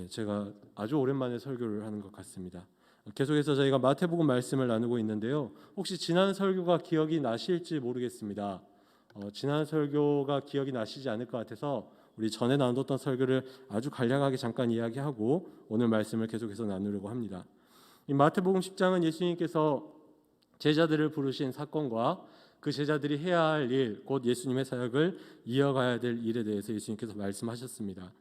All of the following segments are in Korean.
제가 아주 오랜만에 설교를 하는 것 같습니다. 계속해서 저희가 마태복음 말씀을 나누고 있는데요. 혹시 지난 설교가 기억이 나실지 모르겠습니다. 지난 설교가 기억이 나시지 않을 것 같아서 우리 전에 나눴던 설교를 아주 간략하게 잠깐 이야기하고 오늘 말씀을 계속해서 나누려고 합니다. 이 마태복음 10장은 예수님께서 제자들을 부르신 사건과 그 제자들이 해야 할 일, 곧 예수님의 사역을 이어가야 될 일에 대해서 예수님께서 말씀하셨습니다.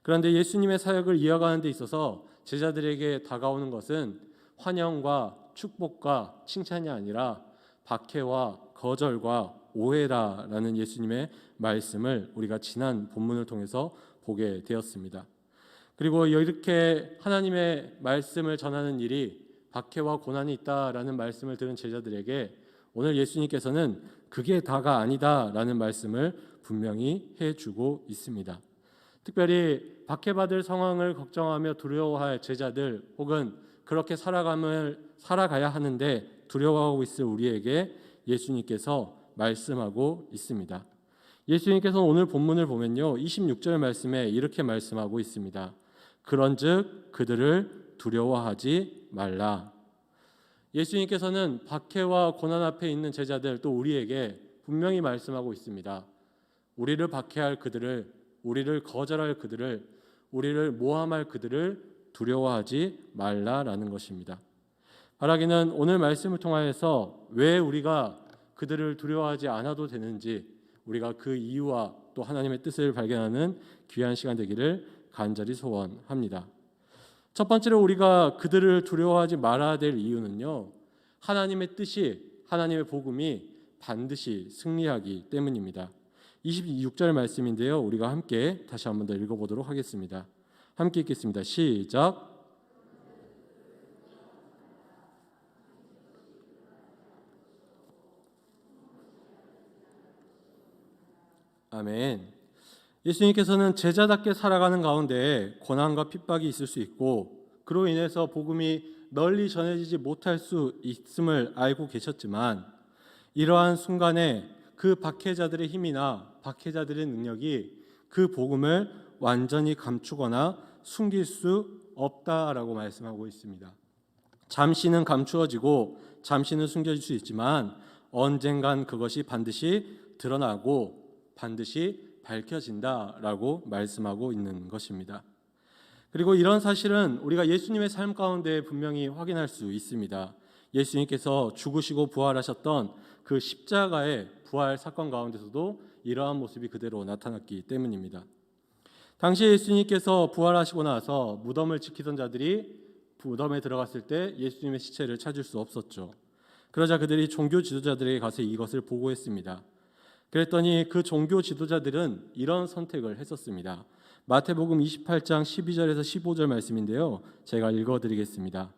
그런데 예수님의 사역을 이어가는 데 있어서 제자들에게 다가오는 것은 환영과 축복과 칭찬이 아니라 박해와 거절과 오해라라는 예수님의 말씀을 우리가 지난 본문을 통해서 보게 되었습니다. 그리고 이렇게 하나님의 말씀을 전하는 일이 박해와 고난이 있다라는 말씀을 들은 제자들에게 오늘 예수님께서는 그게 다가 아니다라는 말씀을 분명히 해주고 있습니다. 특별히 박해받을 상황을 걱정하며 두려워할 제자들 혹은 그렇게 살아가야 하는데 두려워하고 있을 우리에게 예수님께서 말씀하고 있습니다. 예수님께서 오늘 본문을 보면요 26절 말씀에 이렇게 말씀하고 있습니다. 그런즉 그들을 두려워하지 말라. 예수님께서는 박해와 고난 앞에 있는 제자들 또 우리에게 분명히 말씀하고 있습니다. 우리를 박해할 그들을, 우리를 거절할 그들을, 우리를 모함할 그들을 두려워하지 말라라는 것입니다. 바라기는 오늘 말씀을 통하여서 왜 우리가 그들을 두려워하지 않아도 되는지 우리가 그 이유와 또 하나님의 뜻을 발견하는 귀한 시간 되기를 간절히 소원합니다. 첫 번째로 우리가 그들을 두려워하지 말아야 될 이유는요, 하나님의 뜻이, 하나님의 복음이 반드시 승리하기 때문입니다. 26절 말씀인데요, 우리가 함께 다시 한번 더 읽어보도록 하겠습니다. 함께 읽겠습니다. 시작. 아멘. 예수님께서는 제자답게 살아가는 가운데 고난과 핍박이 있을 수 있고 그로 인해서 복음이 널리 전해지지 못할 수 있음을 알고 계셨지만 이러한 순간에 그 박해자들의 힘이나 박해자들의 능력이 그 복음을 완전히 감추거나 숨길 수 없다라고 말씀하고 있습니다. 잠시는 감추어지고 잠시는 숨겨질 수 있지만 언젠간 그것이 반드시 드러나고 반드시 밝혀진다라고 말씀하고 있는 것입니다. 그리고 이런 사실은 우리가 예수님의 삶 가운데 분명히 확인할 수 있습니다. 예수님께서 죽으시고 부활하셨던 그 십자가의 부활 사건 가운데서도 이러한 모습이 그대로 나타났기 때문입니다. 당시 예수님께서 부활하시고 나서 무덤을 지키던 자들이 무덤에 들어갔을 때 예수님의 시체를 찾을 수 없었죠. 그러자 그들이 종교 지도자들에게 가서 이것을 보고했습니다. 그랬더니 그 종교 지도자들은 이런 선택을 했었습니다. 마태복음 28장 12절에서 15절 말씀인데요. 제가 읽어드리겠습니다.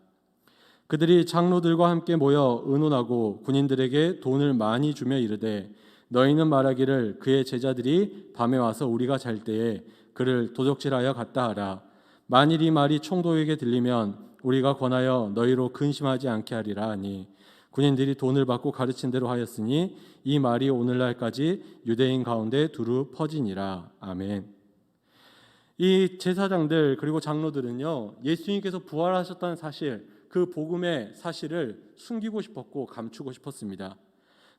그들이 장로들과 함께 모여 의논하고 군인들에게 돈을 많이 주며 이르되 너희는 말하기를 그의 제자들이 밤에 와서 우리가 잘 때에 그를 도적질하여 갔다 하라. 만일 이 말이 총독에게 들리면 우리가 권하여 너희로 근심하지 않게 하리라 하니 군인들이 돈을 받고 가르친 대로 하였으니 이 말이 오늘날까지 유대인 가운데 두루 퍼지니라. 아멘. 이 제사장들 그리고 장로들은요 예수님께서 부활하셨다는 사실, 그 복음의 사실을 숨기고 싶었고 감추고 싶었습니다.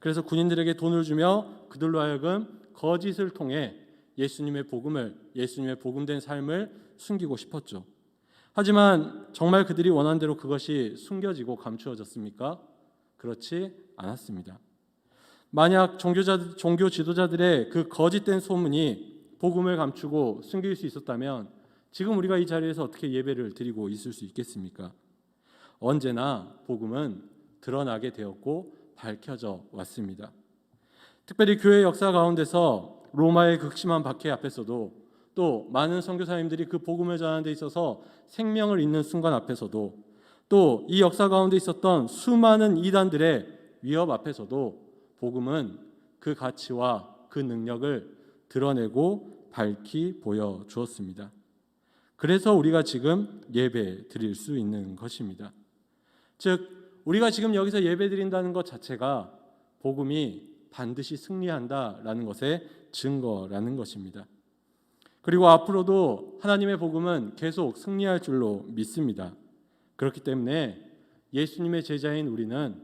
그래서 군인들에게 돈을 주며 그들로 하여금 거짓을 통해 예수님의 복음을, 예수님의 복음된 삶을 숨기고 싶었죠. 하지만 정말 그들이 원한 대로 그것이 숨겨지고 감추어졌습니까? 그렇지 않았습니다. 만약 종교 지도자들의 그 거짓된 소문이 복음을 감추고 숨길 수 있었다면 지금 우리가 이 자리에서 어떻게 예배를 드리고 있을 수 있겠습니까? 언제나 복음은 드러나게 되었고 밝혀져 왔습니다. 특별히 교회 역사 가운데서 로마의 극심한 박해 앞에서도 또 많은 선교사님들이 그 복음을 전하는 데 있어서 생명을 잃는 순간 앞에서도 또 이 역사 가운데 있었던 수많은 이단들의 위협 앞에서도 복음은 그 가치와 그 능력을 드러내고 밝히 보여주었습니다. 그래서 우리가 지금 예배 드릴 수 있는 것입니다. 즉 우리가 지금 여기서 예배 드린다는 것 자체가 복음이 반드시 승리한다라는 것의 증거라는 것입니다. 그리고 앞으로도 하나님의 복음은 계속 승리할 줄로 믿습니다. 그렇기 때문에 예수님의 제자인 우리는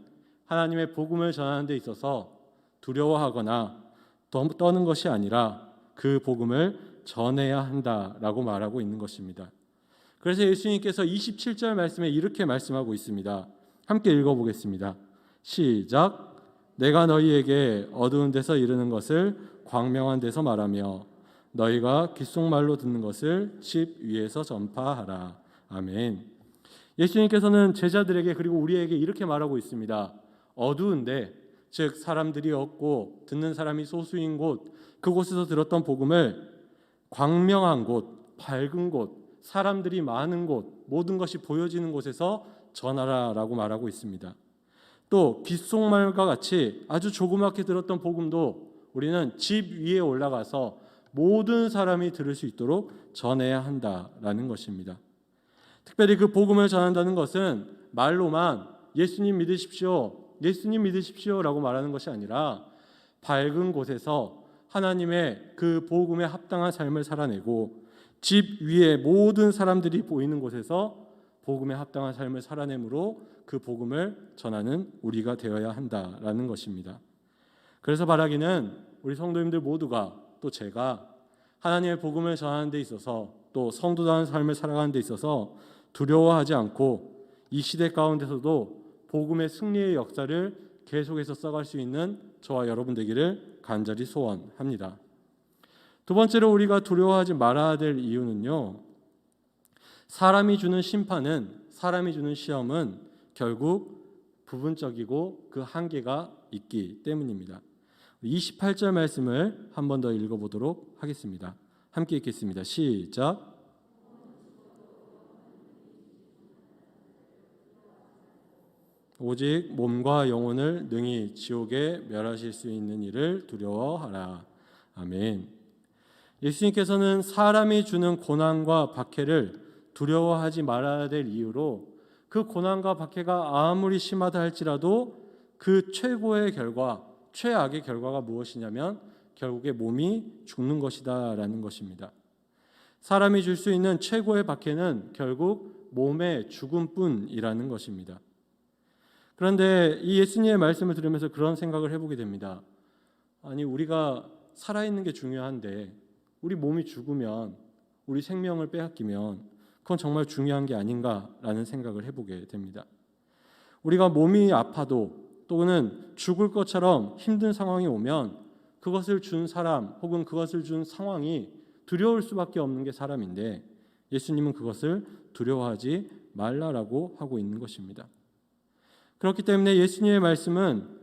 하나님의 복음을 전하는 데 있어서 두려워하거나 떠는 것이 아니라 그 복음을 전해야 한다라고 말하고 있는 것입니다. 그래서 예수님께서 27절 말씀에 이렇게 말씀하고 있습니다. 함께 읽어보겠습니다. 시작. 내가 너희에게 어두운 데서 이르는 것을 광명한 데서 말하며 너희가 귓속말로 듣는 것을 집 위에서 전파하라. 아멘. 예수님께서는 제자들에게 그리고 우리에게 이렇게 말하고 있습니다. 어두운데, 즉 사람들이 없고 듣는 사람이 소수인 곳, 그곳에서 들었던 복음을 광명한 곳, 밝은 곳, 사람들이 많은 곳, 모든 것이 보여지는 곳에서 전하라라고 말하고 있습니다. 또 귓속말과 같이 아주 조그맣게 들었던 복음도 우리는 집 위에 올라가서 모든 사람이 들을 수 있도록 전해야 한다라는 것입니다. 특별히 그 복음을 전한다는 것은 말로만 예수님 믿으십시오라고 말하는 것이 아니라 밝은 곳에서 하나님의 그 복음에 합당한 삶을 살아내고 집 위에 모든 사람들이 보이는 곳에서 복음에 합당한 삶을 살아내므로 그 복음을 전하는 우리가 되어야 한다라는 것입니다. 그래서 바라기는 우리 성도님들 모두가 또 제가 하나님의 복음을 전하는 데 있어서 또 성도다운 삶을 살아가는 데 있어서 두려워하지 않고 이 시대 가운데서도 복음의 승리의 역사를 계속해서 써갈 수 있는 저와 여러분 되기를 간절히 소원합니다. 두 번째로 우리가 두려워하지 말아야 될 이유는요, 사람이 주는 심판은, 사람이 주는 시험은 결국 부분적이고 그 한계가 있기 때문입니다. 28절 말씀을 한 번 더 읽어보도록 하겠습니다. 함께 읽겠습니다. 시작. 오직 몸과 영혼을 능히 지옥에 멸하실 수 있는 이를 두려워하라. 아멘. 예수님께서는 사람이 주는 고난과 박해를 두려워하지 말아야 될 이유로 그 고난과 박해가 아무리 심하다 할지라도 그 최고의 결과, 최악의 결과가 무엇이냐면 결국에 몸이 죽는 것이다라는 것입니다. 사람이 줄 수 있는 최고의 박해는 결국 몸의 죽음뿐이라는 것입니다. 그런데 이 예수님의 말씀을 들으면서 그런 생각을 해보게 됩니다. 아니, 우리가 살아있는 게 중요한데 우리 몸이 죽으면, 우리 생명을 빼앗기면 그건 정말 중요한 게 아닌가라는 생각을 해보게 됩니다. 우리가 몸이 아파도 또는 죽을 것처럼 힘든 상황이 오면 그것을 준 사람 혹은 그것을 준 상황이 두려울 수밖에 없는 게 사람인데 예수님은 그것을 두려워하지 말라라고 하고 있는 것입니다. 그렇기 때문에 예수님의 말씀은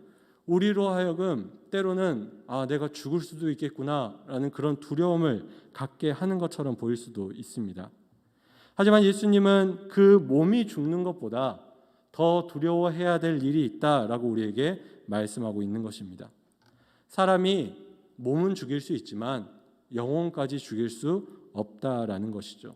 우리로 하여금 때로는 내가 죽을 수도 있겠구나라는 그런 두려움을 갖게 하는 것처럼 보일 수도 있습니다. 하지만 예수님은 그 몸이 죽는 것보다 더 두려워해야 될 일이 있다라고 우리에게 말씀하고 있는 것입니다. 사람이 몸은 죽일 수 있지만 영혼까지 죽일 수 없다라는 것이죠.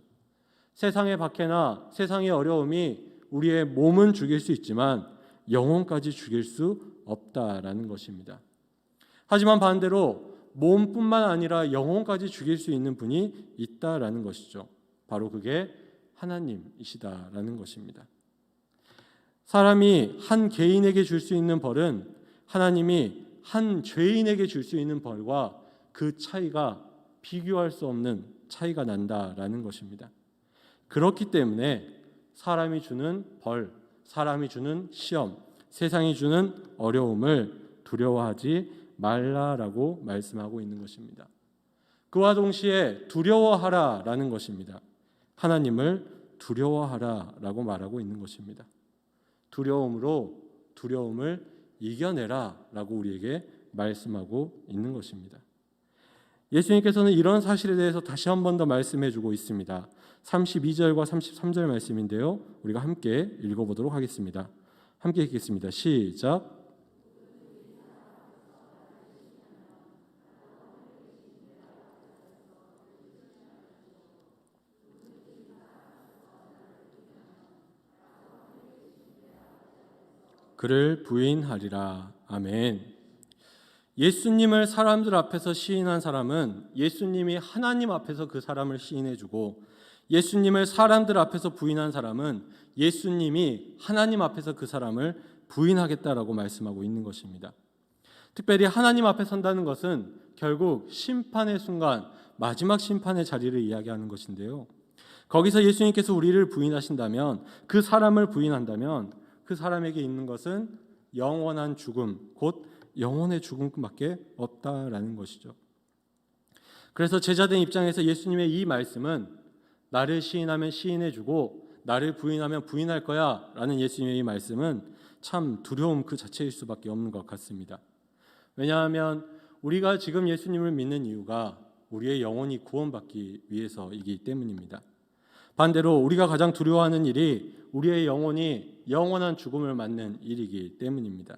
세상의 박해나 세상의 어려움이 우리의 몸은 죽일 수 있지만 영혼까지 죽일 수 없다라는 것입니다. 하지만 반대로 몸뿐만 아니라 영혼까지 죽일 수 있는 분이 있다라는 것이죠. 바로 그게 하나님이시다라는 것입니다. 사람이 한 개인에게 줄 수 있는 벌은 하나님이 한 죄인에게 줄 수 있는 벌과 그 차이가 비교할 수 없는 차이가 난다라는 것입니다. 그렇기 때문에 사람이 주는 벌, 사람이 주는 시험, 세상이 주는 어려움을 두려워하지 말라라고 말씀하고 있는 것입니다. 그와 동시에 두려워하라라는 것입니다. 하나님을 두려워하라라고 말하고 있는 것입니다. 두려움으로 두려움을 이겨내라라고 우리에게 말씀하고 있는 것입니다. 예수님께서는 이런 사실에 대해서 다시 한 번 더 말씀해주고 있습니다. 32절과 33절 말씀인데요, 우리가 함께 읽어보도록 하겠습니다. 함께 읽겠습니다. 시작. 그를 부인하리라. 아멘. 예수님을 사람들 앞에서 시인한 사람은 예수님이 하나님 앞에서 그 사람을 시인해주고, 예수님을 사람들 앞에서 부인한 사람은 예수님이 하나님 앞에서 그 사람을 부인하겠다라고 말씀하고 있는 것입니다. 특별히 하나님 앞에 선다는 것은 결국 심판의 순간, 마지막 심판의 자리를 이야기하는 것인데요. 거기서 예수님께서 우리를 부인하신다면, 그 사람을 부인한다면 그 사람에게 있는 것은 영원한 죽음, 곧 영혼의 죽음밖에 없다라는 것이죠. 그래서 제자된 입장에서 예수님의 이 말씀은 나를 시인하면 시인해주고 나를 부인하면 부인할 거야 라는 예수님의 이 말씀은 참 두려움 그 자체일 수밖에 없는 것 같습니다. 왜냐하면 우리가 지금 예수님을 믿는 이유가 우리의 영혼이 구원받기 위해서이기 때문입니다. 반대로 우리가 가장 두려워하는 일이 우리의 영혼이 영원한 죽음을 맞는 일이기 때문입니다.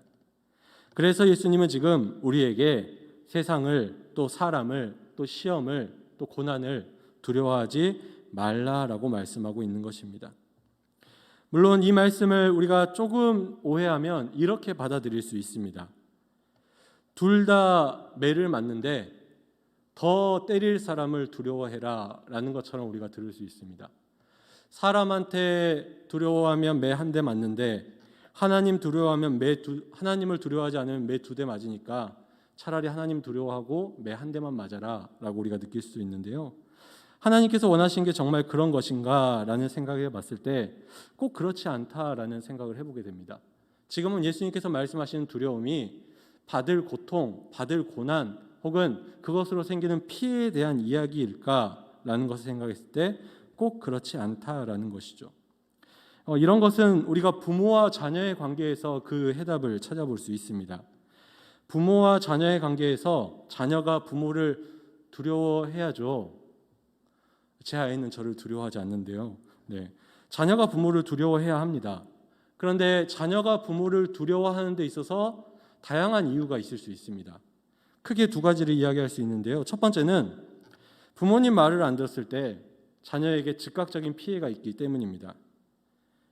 그래서 예수님은 지금 우리에게 세상을, 또 사람을, 또 시험을, 또 고난을 두려워하지 말라라고 말씀하고 있는 것입니다. 물론 이 말씀을 우리가 조금 오해하면 이렇게 받아들일 수 있습니다. 둘 다 매를 맞는데 더 때릴 사람을 두려워해라 라는 것처럼 우리가 들을 수 있습니다. 사람한테 두려워하면 매 한 대 맞는데 하나님을 두려워하지 않으면 매 2대 맞으니까 차라리 하나님 두려워하고 매 한 대만 맞아라 라고 우리가 느낄 수 있는데요. 하나님께서 원하신 게 정말 그런 것인가 라는 생각을 해봤을 때 꼭 그렇지 않다라는 생각을 해보게 됩니다. 지금은 예수님께서 말씀하시는 두려움이 받을 고통, 받을 고난 혹은 그것으로 생기는 피해에 대한 이야기일까라는 것을 생각했을 때 꼭 그렇지 않다라는 것이죠. 이런 것은 우리가 부모와 자녀의 관계에서 그 해답을 찾아볼 수 있습니다. 부모와 자녀의 관계에서 자녀가 부모를 두려워해야죠. 제 아이는 저를 두려워하지 않는데요. 자녀가 부모를 두려워해야 합니다. 그런데 자녀가 부모를 두려워하는 데 있어서 다양한 이유가 있을 수 있습니다. 크게 2가지를 이야기할 수 있는데요. 첫 번째는 부모님 말을 안 들었을 때 자녀에게 즉각적인 피해가 있기 때문입니다.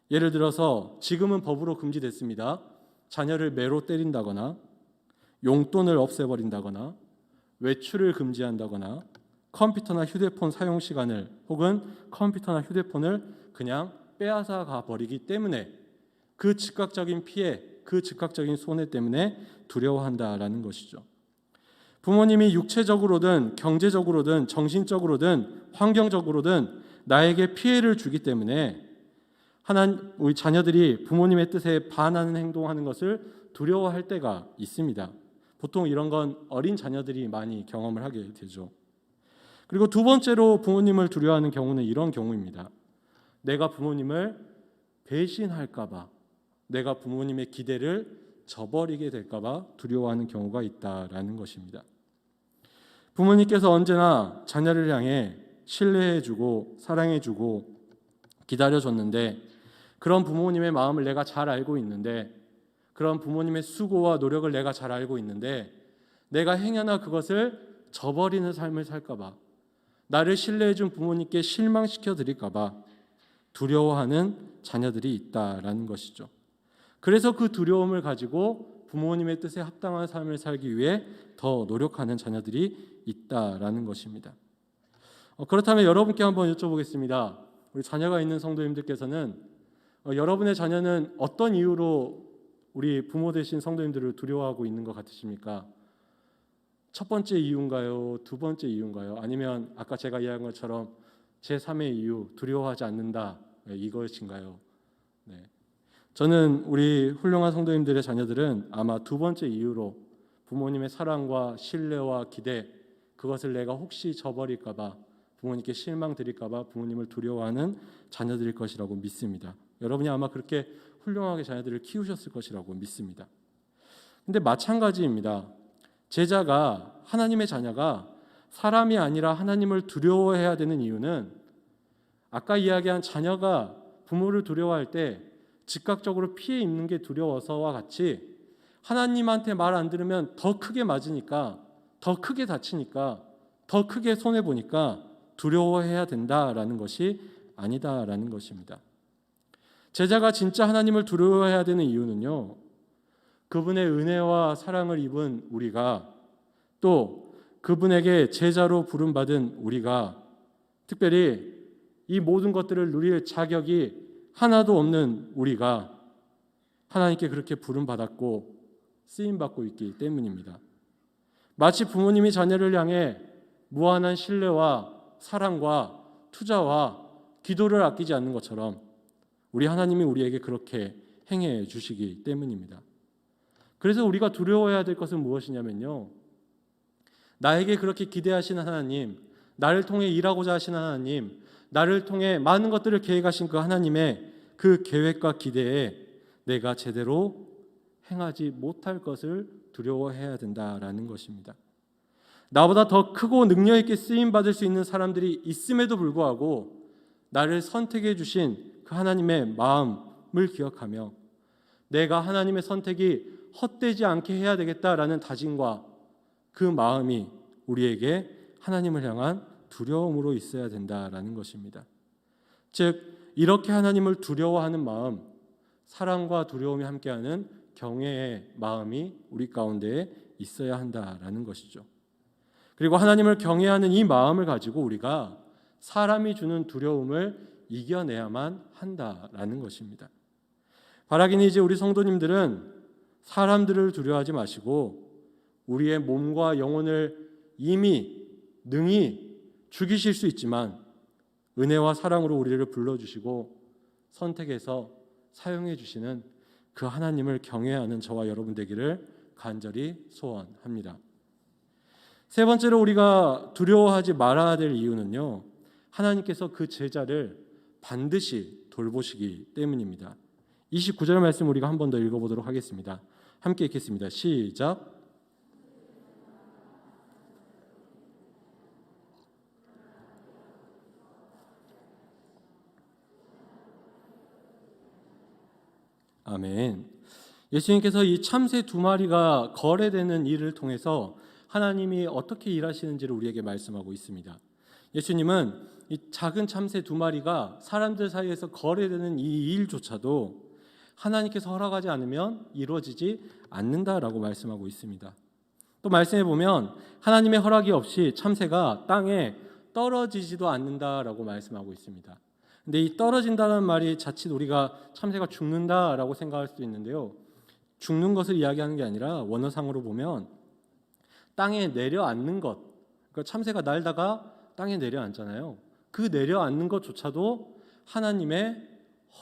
예를 들어서 지금은 법으로 금지됐습니다. 자녀를 매로 때린다거나 용돈을 없애버린다거나 외출을 금지한다거나 컴퓨터나 휴대폰 사용 시간을 혹은 컴퓨터나 휴대폰을 그냥 빼앗아 가버리기 때문에 그 즉각적인 피해, 그 즉각적인 손해 때문에 두려워한다라는 것이죠. 부모님이 육체적으로든 경제적으로든 정신적으로든 환경적으로든 나에게 피해를 주기 때문에 우리 자녀들이 부모님의 뜻에 반하는 행동하는 것을 두려워할 때가 있습니다. 보통 이런 건 어린 자녀들이 많이 경험을 하게 되죠. 그리고 2번째로 부모님을 두려워하는 경우는 이런 경우입니다. 내가 부모님을 배신할까 봐, 내가 부모님의 기대를 저버리게 될까 봐 두려워하는 경우가 있다라는 것입니다. 부모님께서 언제나 자녀를 향해 신뢰해주고 사랑해주고 기다려줬는데 그런 부모님의 마음을 내가 잘 알고 있는데 그런 부모님의 수고와 노력을 내가 잘 알고 있는데 내가 행여나 그것을 저버리는 삶을 살까 봐, 나를 신뢰해준 부모님께 실망시켜 드릴까 봐 두려워하는 자녀들이 있다라는 것이죠. 그래서 그 두려움을 가지고 부모님의 뜻에 합당한 삶을 살기 위해 더 노력하는 자녀들이 있다라는 것입니다. 그렇다면 여러분께 한번 여쭤보겠습니다. 우리 자녀가 있는 성도님들께서는 여러분의 자녀는 어떤 이유로 우리 부모 되신 성도님들을 두려워하고 있는 것 같으십니까? 첫 번째 이유인가요? 2번째 이유인가요? 아니면 아까 제가 이야기한 것처럼 제3의 이유, 두려워하지 않는다, 이것인가요? 저는 우리 훌륭한 성도님들의 자녀들은 아마 2번째 이유로 부모님의 사랑과 신뢰와 기대, 그것을 내가 혹시 저버릴까 봐, 부모님께 실망드릴까 봐 부모님을 두려워하는 자녀들일 것이라고 믿습니다. 여러분이 아마 그렇게 훌륭하게 자녀들을 키우셨을 것이라고 믿습니다. 근데 마찬가지입니다. 하나님의 자녀가 사람이 아니라 하나님을 두려워해야 되는 이유는 아까 이야기한 자녀가 부모를 두려워할 때 즉각적으로 피해 입는 게 두려워서와 같이 하나님한테 말 안 들으면 더 크게 맞으니까, 더 크게 다치니까, 더 크게 손해보니까 두려워해야 된다라는 것이 아니다라는 것입니다. 제자가 진짜 하나님을 두려워해야 되는 이유는요, 그분의 은혜와 사랑을 입은 우리가, 또 그분에게 제자로 부름받은 우리가, 특별히 이 모든 것들을 누릴 자격이 하나도 없는 우리가 하나님께 그렇게 부름받았고 쓰임받고 있기 때문입니다. 마치 부모님이 자녀를 향해 무한한 신뢰와 사랑과 투자와 기도를 아끼지 않는 것처럼 우리 하나님이 우리에게 그렇게 행해 주시기 때문입니다. 그래서 우리가 두려워해야 될 것은 무엇이냐면요, 나에게 그렇게 기대하시는 하나님, 나를 통해 일하고자 하시는 하나님, 나를 통해 많은 것들을 계획하신 그 하나님의 그 계획과 기대에 내가 제대로 행하지 못할 것을 두려워해야 된다라는 것입니다. 나보다 더 크고 능력 있게 쓰임 받을 수 있는 사람들이 있음에도 불구하고 나를 선택해 주신 그 하나님의 마음을 기억하며 내가 하나님의 선택이 헛되지 않게 해야 되겠다라는 다짐과 그 마음이 우리에게 하나님을 향한 두려움으로 있어야 된다라는 것입니다. 즉 이렇게 하나님을 두려워하는 마음, 사랑과 두려움이 함께하는 경외의 마음이 우리 가운데 있어야 한다라는 것이죠. 그리고 하나님을 경외하는 이 마음을 가지고 우리가 사람이 주는 두려움을 이겨내야만 한다라는 것입니다. 바라기는 이제 우리 성도님들은 사람들을 두려워하지 마시고 우리의 몸과 영혼을 이미 능히 죽이실 수 있지만 은혜와 사랑으로 우리를 불러주시고 선택해서 사용해 주시는 그 하나님을 경외하는 저와 여러분 되기를 간절히 소원합니다. 세 번째로 우리가 두려워하지 말아야 될 이유는요, 하나님께서 그 제자를 반드시 돌보시기 때문입니다. 29절 말씀 우리가 한 번 더 읽어보도록 하겠습니다. 함께 읽겠습니다. 시작. 아멘. 예수님께서 이 참새 두 마리가 거래되는 일을 통해서 하나님이 어떻게 일하시는지를 우리에게 말씀하고 있습니다. 예수님은 이 작은 참새 두 마리가 사람들 사이에서 거래되는 이 일조차도 하나님께서 허락하지 않으면 이루어지지 않는다라고 말씀하고 있습니다. 또 말씀해 보면 하나님의 허락이 없이 참새가 땅에 떨어지지도 않는다라고 말씀하고 있습니다. 근데 이 떨어진다는 말이 자칫 우리가 참새가 죽는다라고 생각할 수도 있는데요, 죽는 것을 이야기하는 게 아니라 원어상으로 보면 땅에 내려앉는 것, 그러니까 참새가 날다가 땅에 내려앉잖아요. 그 내려앉는 것조차도 하나님의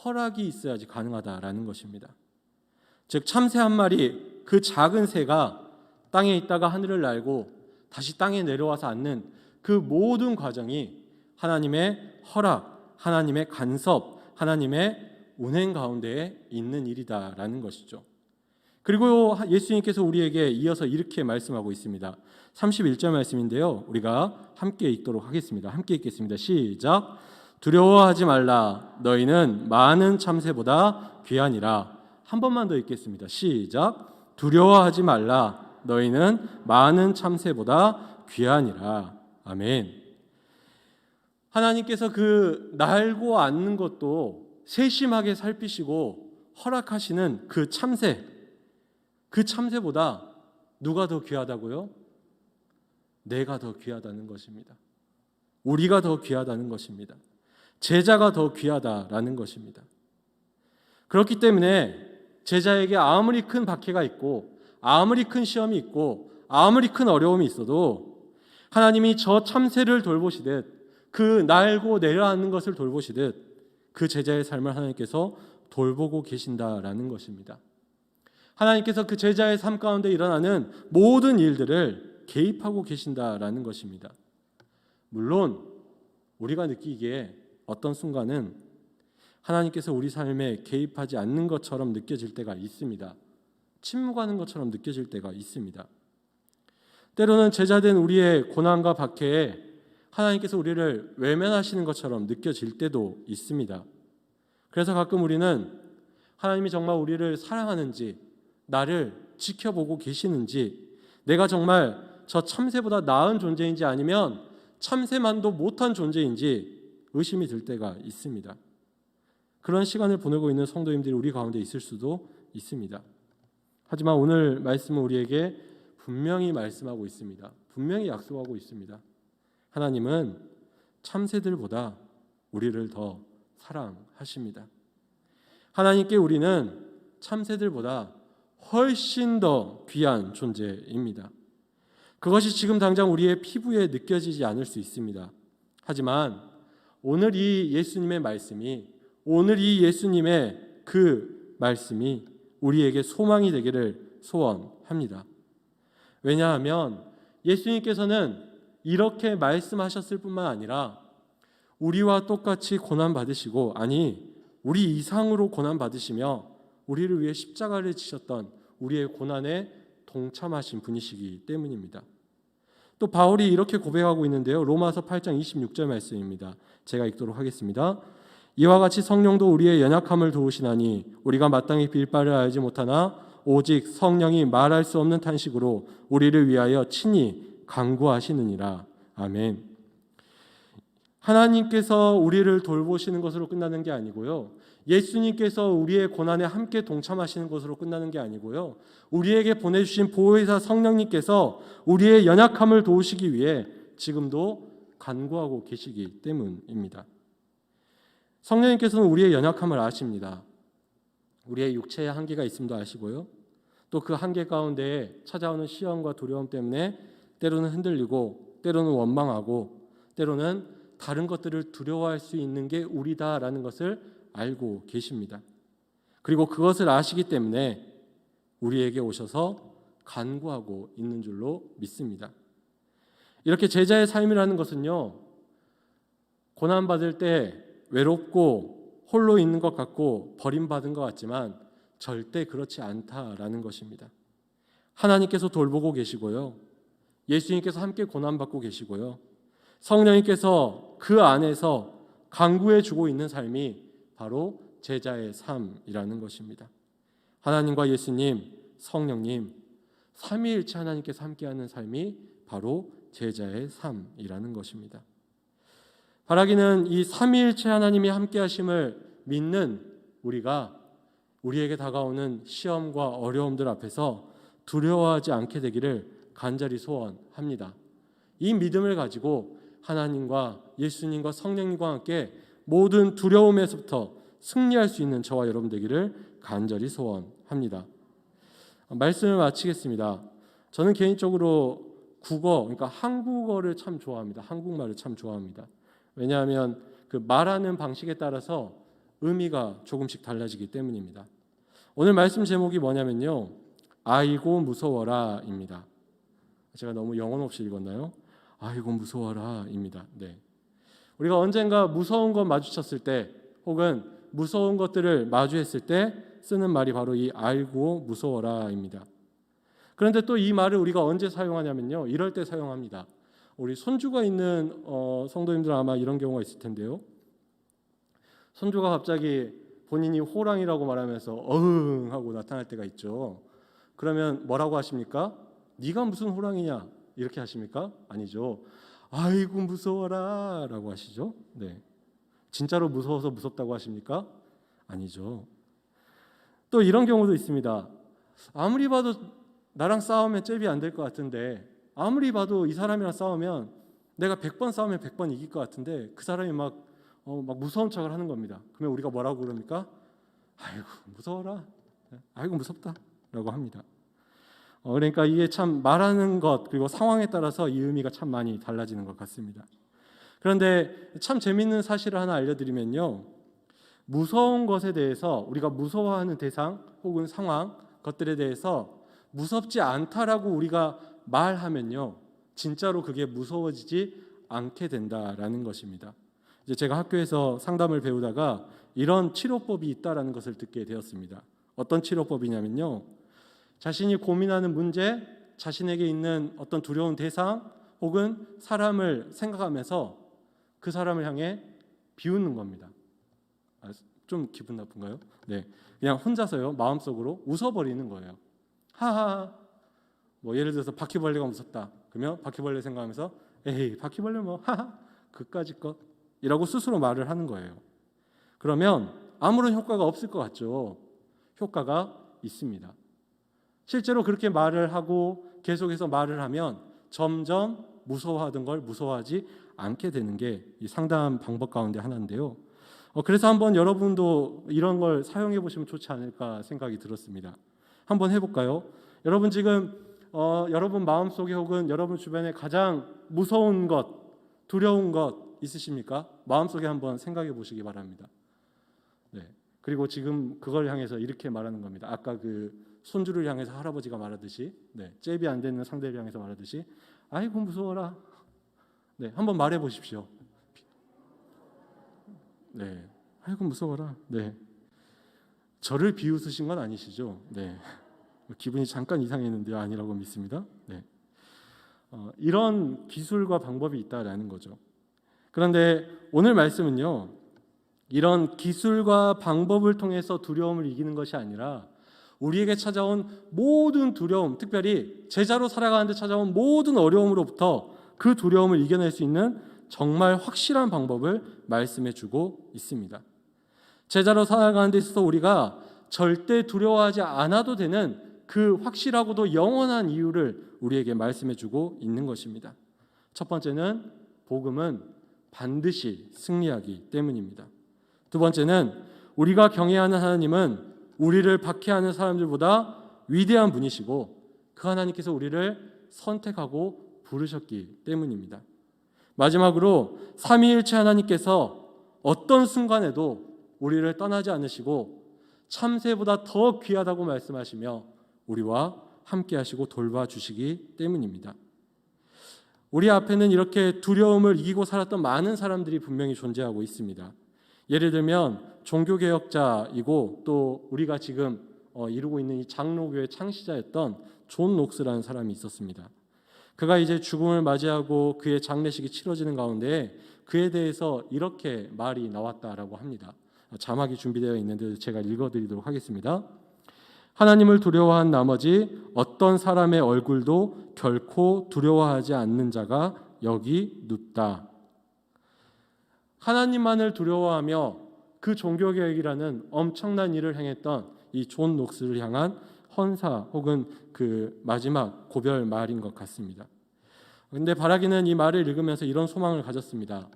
허락이 있어야지 가능하다라는 것입니다. 즉 참새 한 마리, 그 작은 새가 땅에 있다가 하늘을 날고 다시 땅에 내려와서 앉는 그 모든 과정이 하나님의 허락, 하나님의 간섭, 하나님의 운행 가운데에 있는 일이다라는 것이죠. 그리고 예수님께서 우리에게 이어서 이렇게 말씀하고 있습니다. 31절 말씀인데요, 우리가 함께 읽도록 하겠습니다. 함께 읽겠습니다. 시작. 두려워하지 말라. 너희는 많은 참새보다 귀하니라. 한 번만 더 읽겠습니다. 시작. 두려워하지 말라. 너희는 많은 참새보다 귀하니라. 아멘. 하나님께서 그 날고 앉는 것도 세심하게 살피시고 허락하시는 그 참새, 그 참새보다 누가 더 귀하다고요? 내가 더 귀하다는 것입니다. 우리가 더 귀하다는 것입니다. 제자가 더 귀하다라는 것입니다. 그렇기 때문에 제자에게 아무리 큰 박해가 있고 아무리 큰 시험이 있고 아무리 큰 어려움이 있어도 하나님이 저 참새를 돌보시듯 그 날고 내려앉는 것을 돌보시듯 그 제자의 삶을 하나님께서 돌보고 계신다라는 것입니다. 하나님께서 그 제자의 삶 가운데 일어나는 모든 일들을 개입하고 계신다라는 것입니다. 물론 우리가 느끼기에 어떤 순간은 하나님께서 우리 삶에 개입하지 않는 것처럼 느껴질 때가 있습니다. 침묵하는 것처럼 느껴질 때가 있습니다. 때로는 제자된 우리의 고난과 박해에 하나님께서 우리를 외면하시는 것처럼 느껴질 때도 있습니다. 그래서 가끔 우리는 하나님이 정말 우리를 사랑하는지, 나를 지켜보고 계시는지, 내가 정말 저 참새보다 나은 존재인지 아니면 참새만도 못한 존재인지 의심이 들 때가 있습니다. 그런 시간을 보내고 있는 성도님들이 우리 가운데 있을 수도 있습니다. 하지만 오늘 말씀은 우리에게 분명히 말씀하고 있습니다. 분명히 약속하고 있습니다. 하나님은 참새들보다 우리를 더 사랑하십니다. 하나님께 우리는 참새들보다 훨씬 더 귀한 존재입니다. 그것이 지금 당장 우리의 피부에 느껴지지 않을 수 있습니다. 하지만 오늘 이 예수님의 말씀이, 오늘 이 예수님의 그 말씀이 우리에게 소망이 되기를 소원합니다. 왜냐하면 예수님께서는 이렇게 말씀하셨을 뿐만 아니라 우리와 똑같이 고난받으시고, 아니 우리 이상으로 고난받으시며 우리를 위해 십자가를 지셨던 우리의 고난에 동참하신 분이시기 때문입니다. 또 바울이 이렇게 고백하고 있는데요. 로마서 8장 26절 말씀입니다. 제가 읽도록 하겠습니다. 이와 같이 성령도 우리의 연약함을 도우시나니 우리가 마땅히 빌 바를 알지 못하나 오직 성령이 말할 수 없는 탄식으로 우리를 위하여 친히 간구하시느니라. 아멘. 하나님께서 우리를 돌보시는 것으로 끝나는 게 아니고요. 예수님께서 우리의 고난에 함께 동참하시는 것으로 끝나는 게 아니고요. 우리에게 보내주신 보혜사 성령님께서 우리의 연약함을 도우시기 위해 지금도 간구하고 계시기 때문입니다. 성령님께서는 우리의 연약함을 아십니다. 우리의 육체에 한계가 있음도 아시고요. 또 그 한계 가운데 찾아오는 시험과 두려움 때문에 때로는 흔들리고, 때로는 원망하고, 때로는 다른 것들을 두려워할 수 있는 게 우리다라는 것을 알고 계십니다. 그리고 그것을 아시기 때문에 우리에게 오셔서 간구하고 있는 줄로 믿습니다. 이렇게 제자의 삶이라는 것은요, 고난받을 때 외롭고 홀로 있는 것 같고 버림받은 것 같지만 절대 그렇지 않다라는 것입니다. 하나님께서 돌보고 계시고요, 예수님께서 함께 고난받고 계시고요, 성령님께서 그 안에서 간구해 주고 있는 삶이 바로 제자의 삶이라는 것입니다. 하나님과 예수님, 성령님, 삼위일체 하나님께서 함께하는 삶이 바로 제자의 삶이라는 것입니다. 바라기는 이 삼위일체 하나님이 함께하심을 믿는 우리가 우리에게 다가오는 시험과 어려움들 앞에서 두려워하지 않게 되기를 간절히 소원합니다. 이 믿음을 가지고 하나님과 예수님과 성령님과 함께 모든 두려움에서부터 승리할 수 있는 저와 여러분 되기를 간절히 소원합니다. 말씀을 마치겠습니다. 저는 개인적으로 국어, 그러니까 한국어를 참 좋아합니다. 한국말을 참 좋아합니다. 왜냐하면 그 말하는 방식에 따라서 의미가 조금씩 달라지기 때문입니다. 오늘 말씀 제목이 뭐냐면요, 아이고 무서워라입니다. 제가 너무 영혼 없이 읽었나요? 아이고 무서워라입니다. 네. 우리가 언젠가 무서운 것 마주쳤을 때, 혹은 무서운 것들을 마주했을 때 쓰는 말이 바로 이 아이고 무서워라입니다. 그런데 또 이 말을 우리가 언제 사용하냐면요, 이럴 때 사용합니다. 우리 손주가 있는 성도님들 아마 이런 경우가 있을 텐데요. 손주가 갑자기 본인이 호랑이라고 말하면서 어흥 하고 나타날 때가 있죠. 그러면 뭐라고 하십니까? 네가 무슨 호랑이냐 이렇게 하십니까? 아니죠. 아이고 무서워라 라고 하시죠. 네. 진짜로 무서워서 무섭다고 하십니까? 아니죠. 또 이런 경우도 있습니다. 아무리 봐도 나랑 싸우면 잽이 안 될 것 같은데, 아무리 봐도 이 사람이랑 싸우면 내가 100번 싸우면 100번 이길 것 같은데 그 사람이 막 무서운 척을 하는 겁니다. 그러면 우리가 뭐라고 그럽니까? 아이고 무서워라, 아이고 무섭다 라고 합니다. 그러니까 이게 참 말하는 것 그리고 상황에 따라서 이 의미가 참 많이 달라지는 것 같습니다. 그런데 참 재미있는 사실을 하나 알려드리면요, 무서운 것에 대해서, 우리가 무서워하는 대상 혹은 상황 것들에 대해서 무섭지 않다라고 우리가 말하면요, 진짜로 그게 무서워지지 않게 된다라는 것입니다. 이제 제가 학교에서 상담을 배우다가 이런 치료법이 있다라는 것을 듣게 되었습니다. 어떤 치료법이냐면요, 자신이 고민하는 문제, 자신에게 있는 어떤 두려운 대상 혹은 사람을 생각하면서 그 사람을 향해 비웃는 겁니다. 좀 기분 나쁜가요? 네, 그냥 혼자서요 마음속으로 웃어버리는 거예요. 하하. 뭐 예를 들어서 바퀴벌레가 무섭다. 그러면 바퀴벌레 생각하면서 에이 바퀴벌레 뭐 하하 그까짓 것이라고 스스로 말을 하는 거예요. 그러면 아무런 효과가 없을 것 같죠? 효과가 있습니다. 실제로 그렇게 말을 하고 계속해서 말을 하면 점점 무서워하던 걸 무서워하지 않게 되는 게 이 상담 방법 가운데 하나인데요. 그래서 한번 여러분도 이런 걸 사용해 보시면 좋지 않을까 생각이 들었습니다. 한번 해볼까요? 여러분 지금 여러분 마음속에 혹은 여러분 주변에 가장 무서운 것, 두려운 것 있으십니까? 마음속에 한번 생각해 보시기 바랍니다. 네. 그리고 지금 그걸 향해서 이렇게 말하는 겁니다. 아까 그 손주를 향해서 할아버지가 말하듯이, 네, 잽이 안 되는 상대를 향해서 말하듯이, 아이고 무서워라. 네, 한번 말해 보십시오. 네, 아이고 무서워라. 네, 저를 비웃으신 건 아니시죠? 네, 기분이 잠깐 이상했는데요, 아니라고 믿습니다. 네, 이런 기술과 방법이 있다라는 거죠. 그런데 오늘 말씀은요, 이런 기술과 방법을 통해서 두려움을 이기는 것이 아니라 우리에게 찾아온 모든 두려움, 특별히 제자로 살아가는데 찾아온 모든 어려움으로부터 그 두려움을 이겨낼 수 있는 정말 확실한 방법을 말씀해 주고 있습니다. 제자로 살아가는 데 있어서 우리가 절대 두려워하지 않아도 되는 그 확실하고도 영원한 이유를 우리에게 말씀해 주고 있는 것입니다. 첫 번째는 복음은 반드시 승리하기 때문입니다. 두 번째는 우리가 경외하는 하나님은 우리를 박해하는 사람들보다 위대한 분이시고 그 하나님께서 우리를 선택하고 부르셨기 때문입니다. 마지막으로 삼위일체 하나님께서 어떤 순간에도 우리를 떠나지 않으시고 참새보다 더 귀하다고 말씀하시며 우리와 함께 하시고 돌봐주시기 때문입니다. 우리 앞에는 이렇게 두려움을 이기고 살았던 많은 사람들이 분명히 존재하고 있습니다. 예를 들면 종교개혁자이고 또 우리가 지금 이루고 있는 이 장로교의 창시자였던 존 녹스라는 사람이 있었습니다. 그가 이제 죽음을 맞이하고 그의 장례식이 치러지는 가운데 그에 대해서 이렇게 말이 나왔다라고 합니다. 자막이 준비되어 있는데 제가 읽어드리도록 하겠습니다. 하나님을 두려워한 나머지 어떤 사람의 얼굴도 결코 두려워하지 않는 자가 여기 눕다. 하나님만을 두려워하며 그 종교개혁이라는 엄청난 일을 행했던 이 존 녹스를 향한 헌사 혹은 그 마지막 고별 말인 것 같습니다. 그런데 바라기는 이 말을 읽으면서 이런 소망을 가졌습니다.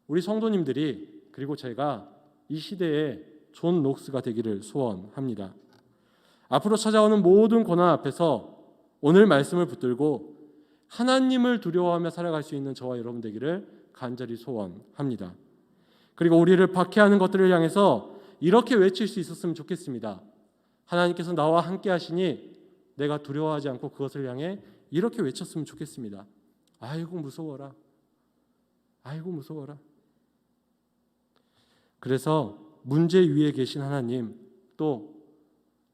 우리 성도님들이 그리고 제가 이 시대에 존 녹스가 되기를 소원합니다. 앞으로 찾아오는 모든 고난 앞에서 오늘 말씀을 붙들고 하나님을 두려워하며 살아갈 수 있는 저와 여러분 되기를 간절히 소원합니다. 그리고 우리를 박해하는 것들을 향해서 이렇게 외칠 수 있었으면 좋겠습니다. 하나님께서 나와 함께 하시니 내가 두려워하지 않고 그것을 향해 이렇게 외쳤으면 좋겠습니다. 아이고 무서워라. 아이고 무서워라. 그래서 문제 위에 계신 하나님, 또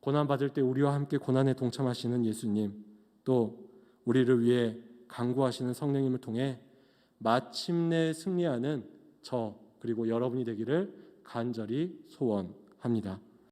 고난받을 때 우리와 함께 고난에 동참하시는 예수님, 또 우리를 위해 간구하시는 성령님을 통해 마침내 승리하는 저 그리고 여러분이 되기를 간절히 소원합니다.